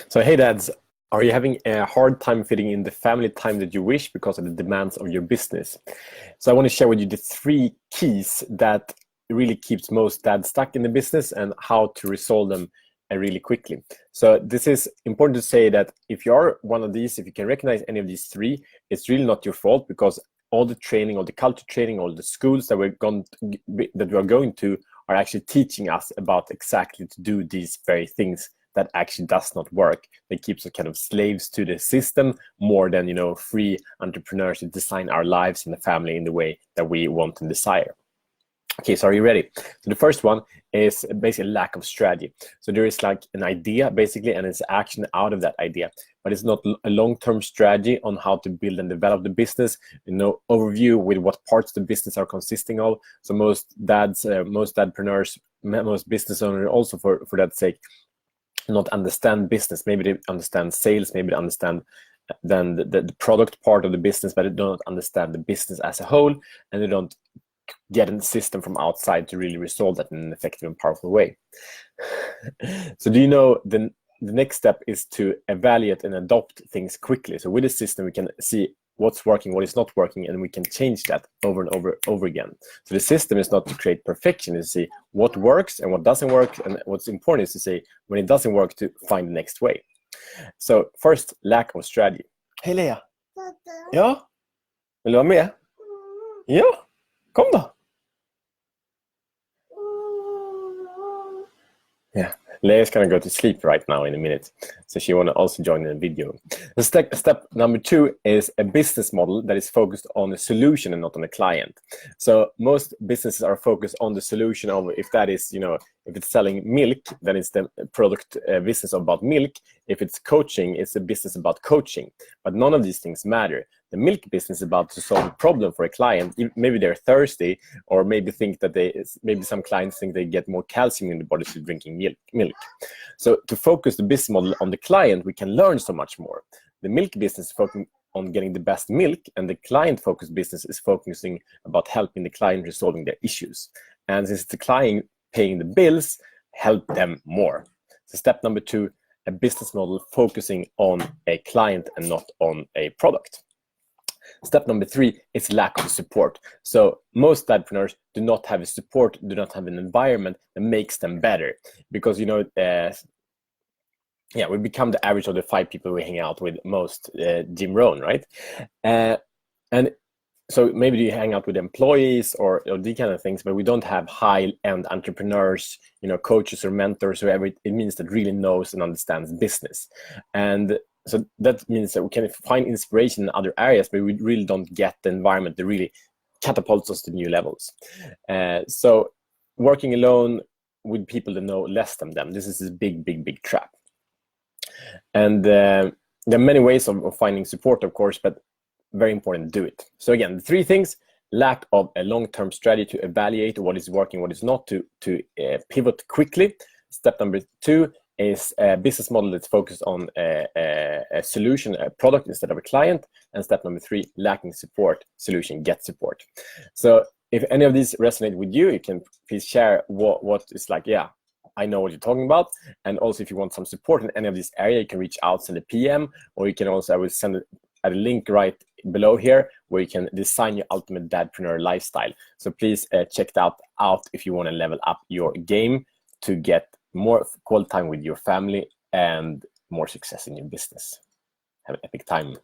So, hey dads, are you having a hard time fitting in the family time that you wish because of the demands of your business? So, I want to share with you the three keys that really keeps most dads stuck in the business and how to resolve them really quickly. So, this is important to say that if you're one of these, if you can recognize any of these three, it's really not your fault because all the training, all the culture training, all the schools that we are going to are actually teaching us about exactly to do these very things that actually does not work. That keeps us kind of slaves to the system more than, free entrepreneurs to design our lives and the family in the way that we want and desire. Okay, so are you ready? So the first one is basically lack of strategy. So there is like an idea basically, and it's action out of that idea, but it's not a long-term strategy on how to build and develop the business. Overview with what parts the business are consisting of. So most dads, most dadpreneurs, most business owners, also for that sake, not understand business. Maybe they understand sales, maybe they understand then the product part of the business, but they don't understand the business as a whole, and they don't get a system from outside to really resolve that in an effective and powerful way. So do you know the next step is to evaluate and adopt things quickly. So with the system, we can see what's working, what is not working, and we can change that over and over again. So the system is not to create perfection, it's to see what works and what doesn't work, and what's important is to say when it doesn't work to find the next way. So first, lack of strategy. Hej Lea! Ja? Vill du vara med? Ja, kom då! Yeah, Leia's gonna go to sleep right now in a minute, so she wanna also join the video. The step number two is a business model that is focused on the solution and not on the client. So most businesses are focused on the solution of, if that is, if it's selling milk, then it's the product business about milk. If it's coaching, it's a business about coaching. But none of these things matter. The milk business is about to solve a problem for a client. Maybe they're thirsty, or maybe think that maybe some clients think they get more calcium in the body through drinking milk. So to focus the business model on the client, we can learn so much more. The milk business is focusing on getting the best milk, and the client-focused business is focusing about helping the client resolving their issues. And since the client paying the bills, help them more. So step number two, a business model focusing on a client and not on a product. Step number three is lack of support. So most dadpreneurs do not have a support, do not have an environment that makes them better. Because, we become the average of the 5 people we hang out with most, Jim Rohn, right? And so maybe you hang out with employees or these kind of things, but we don't have high-end entrepreneurs, coaches or mentors, whoever it means that really knows and understands business. And so that means that we can find inspiration in other areas, but we really don't get the environment that really catapults us to new levels. So working alone with people that know less than them, this is a big trap. And there are many ways of finding support, of course, but very important to do it. So again, the 3 things: lack of a long-term strategy to evaluate what is working, what is not, to pivot quickly. Step number 2 is a business model that's focused on a solution, a product instead of a client. And step number 3, lacking support, solution, get support. So if any of these resonate with you, you can please share what is like, yeah, I know what you're talking about. And also if you want some support in any of this area, you can reach out, send a PM, or you can also, I will send a link right below here where you can design your ultimate dadpreneur lifestyle. So please check that out if you want to level up your game to get more quality time with your family and more success in your business. Have an epic time.